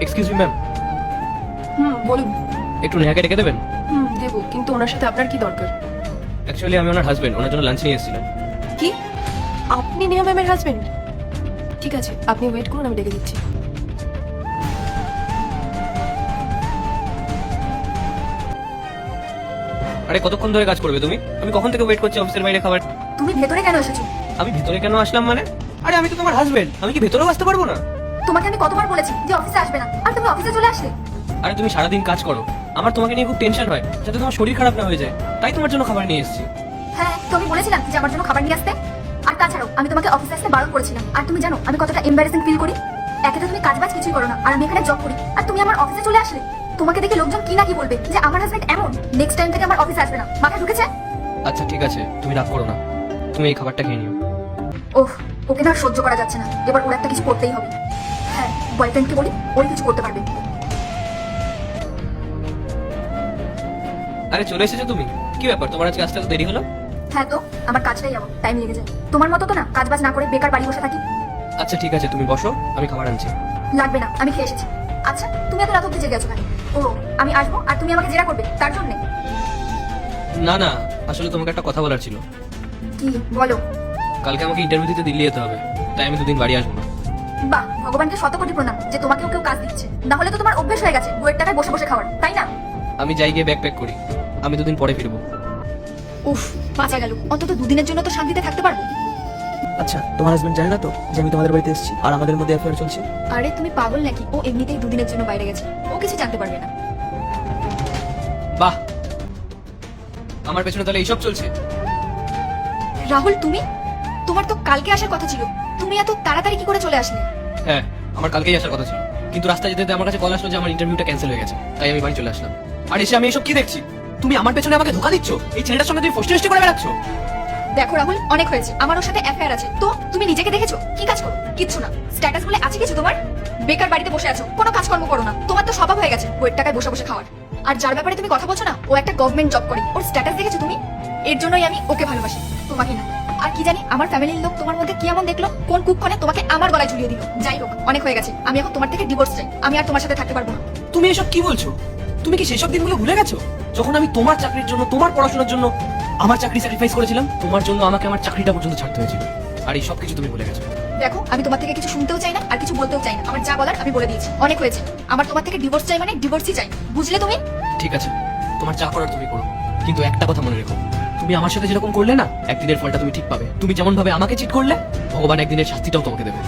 Excuse me ma'am, বলুন। একটু নেহাকে ডেকে দেবেন? দেবো, কিন্তু ওনার সাথে আপনার কি দরকার? অ্যাকচুয়ালি আমি ওনার হাজবেন্ড, ওনার জন্য লাঞ্চ নিয়ে এসেছিলাম। কি? আপনি নেহা ম্যামের হাজবেন্ড? ঠিক আছে, আপনি ওয়েট করুন, আমি ডেকে দিচ্ছি। আরে কতক্ষণ ধরে কাজ করবে তুমি? আমি কখন থেকে ওয়েট করছি অফিসের বাইরে খাবার। তুমি ভেতরে কেন এসেছো? আমি ভিতরে কেন আসলাম মানে? আরে আমি তো তোমার হাজবেন্ড, আমি কি ভেতরেও আসতে পারবো না? তোমাকে আমি কতবার বলেছি যে অফিসে আসবে না, আর তুমি অফিসে চলে আসলে। আরে তুমি সারাদিন কাজ করো, আমার তোমাকে নিয়ে খুব টেনশন হয় যাতে তোমার শরীর খারাপ না হয়ে যায়, তাই তোমার জন্য খাবার নিয়ে এসেছি। হ্যাঁ, তো আমি বলেছিলাম যে আমার জন্য খাবার নিয়ে আসতে। আর তাছাড়াও আমি তোমাকে অফিসে আসতে বারণ করেছিলাম। আর তুমি জানো আমি কতটা এম্বারেসিং ফিল করি। একে তো তুমি কাজবাজ কিছুই করো না, আর আমি এখানে জব করি, আর তুমি আমার অফিসে চলে আসলে। তোমাকে দেখে লোকজন কি না কি বলবে যে আমার হাজবেন্ড এমন। নেক্সট টাইম থেকে আমার অফিসে আসবে না, মাথায় ঢুকেছে? আচ্ছা ঠিক আছে, তুমি রাগ করো না, তুমি এই খাবারটা খেয়ে নিও। ওহ, ওকে না আর সহ্য করা যাচ্ছে না, এবার ওর একটা কিছু করতেই হবে। হ্যাঁ, বয়ফ্রেন্ডকে বলি, ওই কিছু করতে পারবে। আরে চলে এসেছো তুমি? কি ব্যাপার, তোমার আজকে আসতে এত দেরি হলো? হ্যাঁ, তো আমার কাজটাই এমন, টাইম লেগে যায়। তোমার মতো তো না কাজবাজ না করে বেকার বাড়ি বসে থাকি। আচ্ছা ঠিক আছে, তুমি বসো, আমি খাবার আনছি। লাগবে না, আমি খেয়ে এসেছি। আচ্ছা, তুমি এত রাত অব্দি জেগে আছো কেন? ও, আমি আসবো আর তুমি আমাকে জেরা করবে তার জন্য? না না, আসলে তোমাকে একটা কথা বলার ছিল। কি বলো? কালকে আমাকে ইন্টারভিউ দিতে দিল্লি যেতে হবে, তাই আমি দুদিন বাড়ি আসবো না। বাহ, ভগবানকে শত কোটি প্রণাম যে তোমাকেও কেউ কাজ দিচ্ছে। না হলে তো তোমার অভ্যেস হয়ে গেছে বউয়ের টাকায় বসে বসে খাওয়ার, তাই না? আমি যাই গিয়ে ব্যাগ প্যাক করি, আমি দুদিন পরে ফিরবো। উফ, বাঁচা গেল, অন্তত দুদিনের জন্য তো শান্তিতে থাকতে পারবো। আচ্ছা, তোমার হাজবেন্ড জানে না তো যে আমি তোমাদের বাড়িতে এসেছি আর আমাদের মধ্যে অ্যাফেয়ার চলছে? আরে তুমি পাগল নাকি? ও এমনিতেই দুদিনের জন্য বাইরে গেছে, ও কিছু জানতে পারবে না। বাহ, আমার পেছনে তাহলে এইসব চলছে? রাহুল, তুমি? তোমার তো কালকে আসার কথা ছিল, তুমি এত তাড়াতাড়ি কি করে চলে আসলে? হ্যাঁ, আমার কালকেই আসার কথা ছিল, কিন্তু রাস্তায় যেতে যেতে আমার কাছে কল আসলো যে আমার ইন্টারভিউটা ক্যান্সেল হয়ে গেছে, তাই আমি বাড়ি চলে আসলাম। আর এসে আমি এসব কি দেখছি? তুমি আমার পেছনে আমাকে ধোকা দিচ্ছ, এই ছেলেটার সঙ্গে তুমি ফষ্টি করে বেড়াচ্ছ। দেখো রাহুল, অনেক হয়েছে, আমার ওর সাথে অ্যাফেয়ার আছে। তো তুমি নিজেকে দেখেছো? কি কাজ করো? কিচ্ছু না। স্ট্যাটাস বলে আছে কিছু তোমার? বেকার বাড়িতে বসে আছো, কোনো কাজকর্ম করো না। তোমার তো স্বভাব হয়ে গেছে বইয়ের টাকায় বসে বসে খাওয়ার। আর যার ব্যাপারে তুমি কথা বলছো না, ও একটা গভর্নমেন্ট জব করে, ওর স্ট্যাটাস দেখেছো তুমি? এর জন্যই আমি ওকে ভালোবাসি, তোমাকে না। আর কি জানি আমার ফ্যামিলির লোক তোমার মধ্যে কি এমন দেখলো, কোন কুক্ষণে তোমাকে আমার গলায় ঝুলিয়ে দিল। যাই হোক, অনেক হয়ে গেছে, আমি এখন তোমার থেকে ডিভোর্স চাই। আমি আর তোমার সাথে থাকতে পারবো না। তুমি এসব কি বলছো? তুমি কি সেসব দিনগুলো ভুলে গেছো যখন আমি তোমার চাকরির জন্য, তোমার পড়াশোনার জন্য আমার চাকরি স্যাক্রিফাইস করেছিলাম? তোমার জন্য আমাকে আমার চাকরিটা পর্যন্ত ছাড়তে হয়েছিল, আর এই সব কিছু তুমি ভুলে গেছো। দেখো, আমি তোমার থেকে কিছু শুনতেও চাই না আর কিছু বলতেও চাই না। আমার যা বলার আমি বলে দিয়েছি, অনেক হয়েছে। আমার তোমার থেকে ডিভোর্স চাই মানে ডিভোর্সই চাই, বুঝলে তুমি? ঠিক আছে, তোমার যা করার তুমি করো, কিন্তু একটা কথা মনে রেখো, তুমি আমার সাথে যেরকম করলে না, একদিনের ফলটা তুমি ঠিক পাবে। তুমি যেমন ভাবে আমাকে চিট করলে, ভগবান একদিনের শাস্তিটাও তোমাকে দেবে।